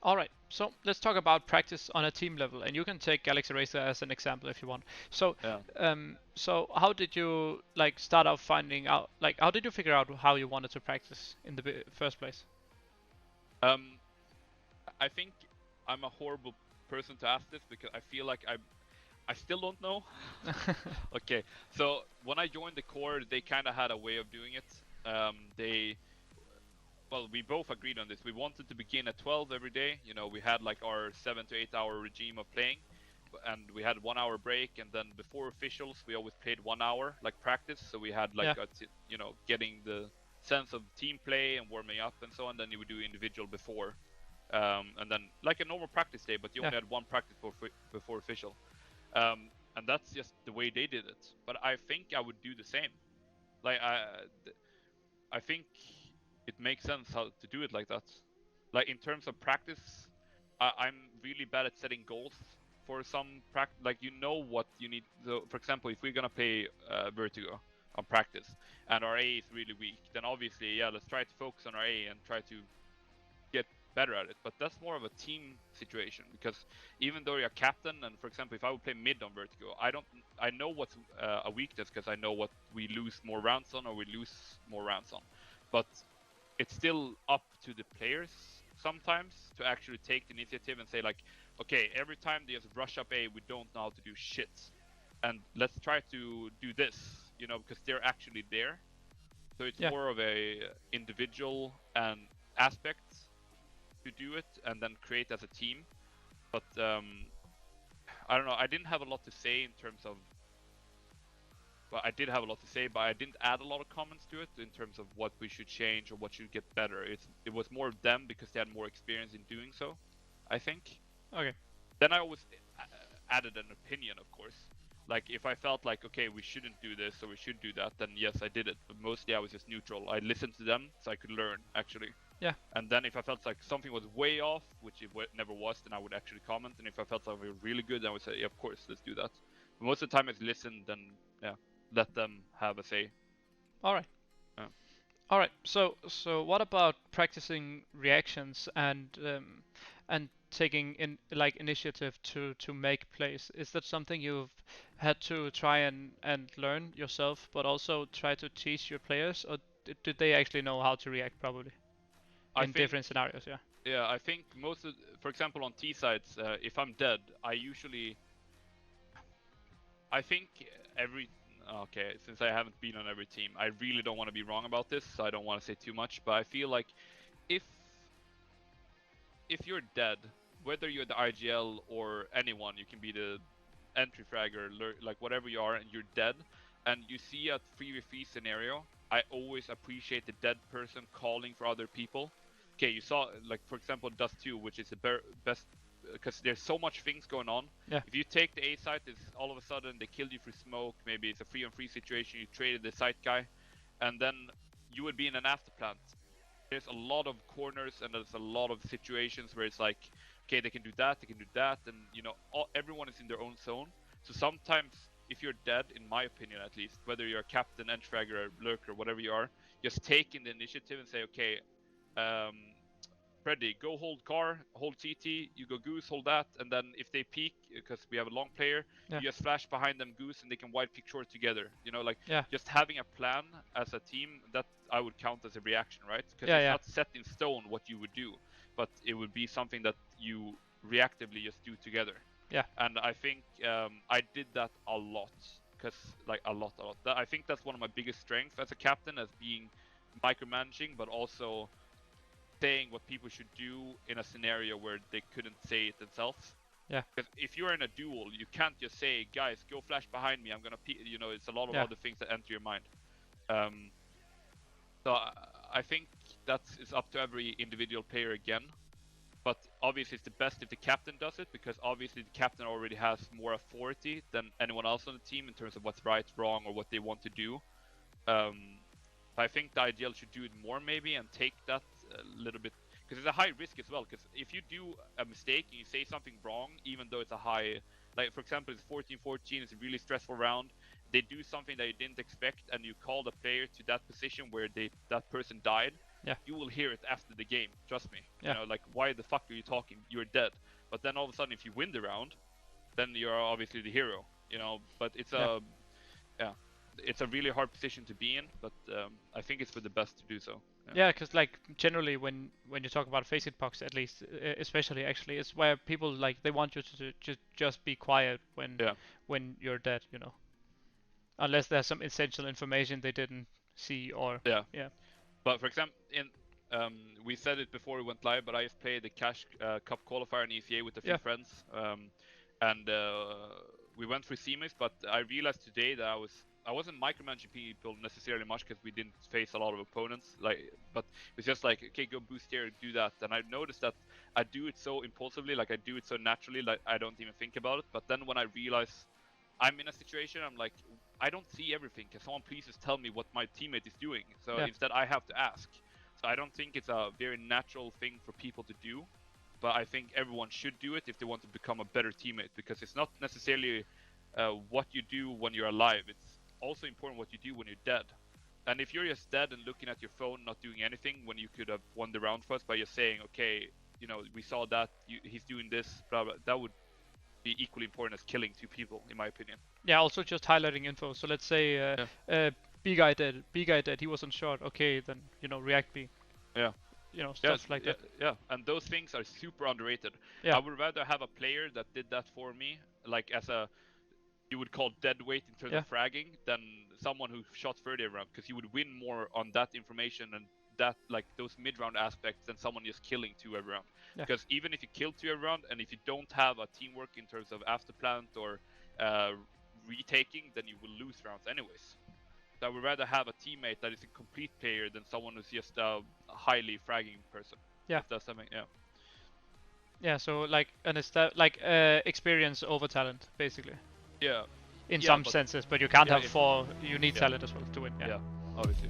All right, so let's talk about practice on a team level, and you can take Galaxy Racer as an example if you want. So, Yeah. so how did you like start out finding out? Like, how did you figure out how you wanted to practice in the first place? Um, I think I'm a horrible person to ask this because I feel like I still don't know. Okay, so when I joined the core, they kind of had a way of doing it. They well, we both agreed on this. We wanted to begin at 12 every day. You know, we had like our 7 to 8 hour regime of playing, and we had 1 hour break. And then before officials, we always played 1 hour like practice. So we had like Yeah, you know, getting the sense of team play and warming up and so on. Then you would do individual before, and then like a normal practice day, but you yeah, only had one practice before official. And that's just the way they did it. But I think I would do the same. Like I think it makes sense how to do it like that. Like in terms of practice, I'm really bad at setting goals for some practice. Like you know what you need. So, for example, if we're gonna play Vertigo on practice and our A is really weak, then obviously yeah, let's try to focus on our A and try to get better at it. But that's more of a team situation because even though you're a captain, and for example, if I would play mid on Vertigo, I know what's a weakness because I know what we lose more rounds on or we lose more rounds on. But it's still up to the players sometimes to actually take the initiative and say like, okay, every time they just rush up A, we don't know how to do shit, and let's try to do this, you know, because they're actually there. So it's yeah. more of a individual and aspect to do it and then create as a team. But I don't know. I didn't have a lot to say in terms of. Well, I did have a lot to say, but I didn't add a lot of comments to it in terms of what we should change or what should get better. It was more of them because they had more experience in doing so, I think. Okay. Then I always added an opinion, of course. Like if I felt like okay, we shouldn't do this or we should do that, then yes, I did it. But mostly I was just neutral. I listened to them so I could learn actually. Yeah. And then if I felt like something was way off, which it never was, then I would actually comment. And if I felt like we were really good, then I would say, yeah, of course, let's do that. But most of the time, it's listen, then yeah, let them have a say. All right. Yeah. All right. So what about practicing reactions and taking in like initiative to make plays? Is that something you've had to try and learn yourself, but also try to teach your players, or did they actually know how to react probably I in think, different scenarios? Yeah. yeah, I think most of, for example, on T sides, if I'm dead, I think every, okay, since I haven't been on every team, I really don't want to be wrong about this, so I don't want to say too much, but I feel like if if you're dead, whether you're the IGL or anyone, you can be the entry fragger, like whatever you are, and you're dead, and you see a 3v3 scenario, I always appreciate the dead person calling for other people. Okay, you saw, like, for example, Dust 2, which is the best, because there's so much things going on. Yeah. If you take the A site, it's all of a sudden they killed you through smoke, maybe it's a 3-on-3 situation, you traded the site guy, and then you would be in an after plant. There's a lot of corners and there's a lot of situations where it's like, okay, they can do that, and you know, everyone is in their own zone. So sometimes, if you're dead, in my opinion at least, whether you're a captain, edgefragger, lurker, whatever you are, just taking the initiative and say, okay, um, Freddy, go hold car, hold CT, you go goose, hold that, and then if they peek, because we have a long player, Yeah. you just flash behind them goose and they can white pick short together. You know, like Yeah. just having a plan as a team, that I would count as a reaction, right? Because Yeah. it's Yeah. not set in stone what you would do, but it would be something that you reactively just do together. Yeah. And I think I did that a lot, because like a lot. I think that's one of my biggest strengths as a captain, as being micromanaging, but also saying what people should do in a scenario where they couldn't say it themselves. Yeah. Because if you're in a duel, you can't just say, "Guys, go flash behind me. I'm gonna," you know, it's a lot of Yeah. other things that enter your mind. Um, so I think that's it's up to every individual player again. But obviously, it's the best if the captain does it, because obviously the captain already has more authority than anyone else on the team in terms of what's right, wrong, or what they want to do. I think the IGL should do it more maybe and take that a little bit, because it's a high risk as well. Because if you do a mistake and you say something wrong, even though it's a high, like for example, it's 14-14, it's a really stressful round. They do something that you didn't expect, and you call the player to that position where that person died. Yeah. you will hear it after the game. Trust me. Yeah. You know, like, why the fuck are you talking? You're dead. But then all of a sudden, if you win the round, then you're obviously the hero. You know, but it's it's a really hard position to be in. But I think it's for the best to do so. Yeah, because like generally when you talk about face hitbox, at least especially actually, it's where people like they want you to just be quiet when you're dead, you know, unless there's some essential information they didn't see or Yeah. yeah. But for example, we said it before we went live, but I've played the Cash Cup qualifier in ECA with a few friends, and we went through semis. But I realized today that I wasn't micromanaging people necessarily much because we didn't face a lot of opponents. But it's just like, okay, go boost here, do that. And I noticed that I do it so impulsively, like I do it so naturally, like I don't even think about it. But then when I realize I'm in a situation, I'm like, I don't see everything. Can someone please just tell me what my teammate is doing? So instead, I have to ask. So I don't think it's a very natural thing for people to do, but I think everyone should do it if they want to become a better teammate, because it's not necessarily what you do when you're alive. It's also important what you do when you're dead. And if you're just dead and looking at your phone, not doing anything, when you could have won the round first by just saying, okay, you know, we saw that, he's doing this, blah, blah, that would be equally important as killing two people, in my opinion. Yeah, also just highlighting info. So let's say B guy dead, he wasn't shot. Okay, then you know, react B. Yeah. You know, stuff like that. Yeah, and those things are super underrated. Yeah. I would rather have a player that did that for me, like as a, you would call dead weight in terms of fragging, than someone who shot 30 round, because you would win more on that information and that, like those mid-round aspects, than someone just killing 2 every round. Because even if you kill 2 every round, and if you don't have a teamwork in terms of after plant or retaking, then you will lose rounds anyways. So I would rather have a teammate that is a complete player than someone who's just a highly fragging person. Yeah. If that's something, Yeah, so like experience over talent, basically. Yeah. In some senses, but you can't have 4. You need talent as well to win. Yeah, obviously.